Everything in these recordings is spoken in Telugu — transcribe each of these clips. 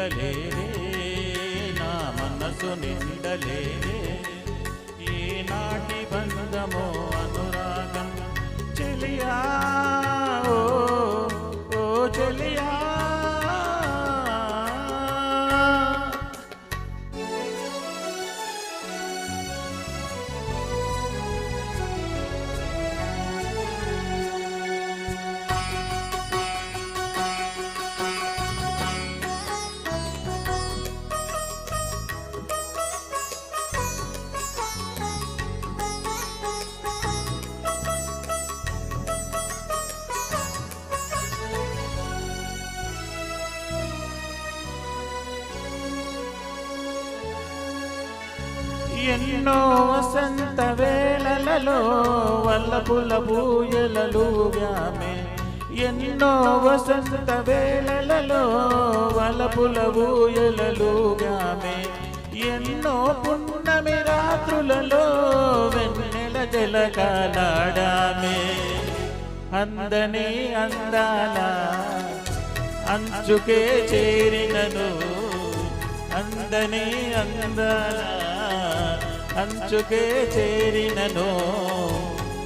తీరలేదే నా మనసు నిండలేదే ఏనాటి బంధమో అనురాగం చెలియా ఓ ఓ చెలియా ఎన్నో వసంత వేళలలో వల్లపుల బూయలలుగామే ఎన్నో వసంత వేళలలో వల్లపుల బూయలలుగామే ఎన్నో పున్నమి రాత్రులలో వెన్నెల జలకాలాడామే అందని అందాల అంచుకే చేరినను అందని అందాల అంచుకే చేరినను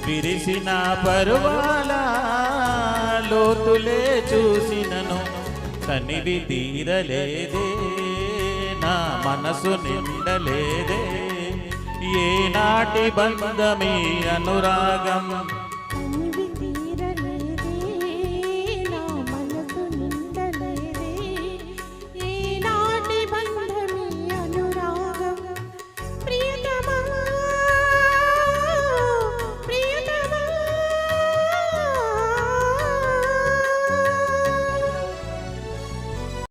విరిసిన పరువాల లోతులే చూసినను తనివి తీరలేదే నా మనసు నిండలేదే ఏనాటి బంధమీ అనురాగం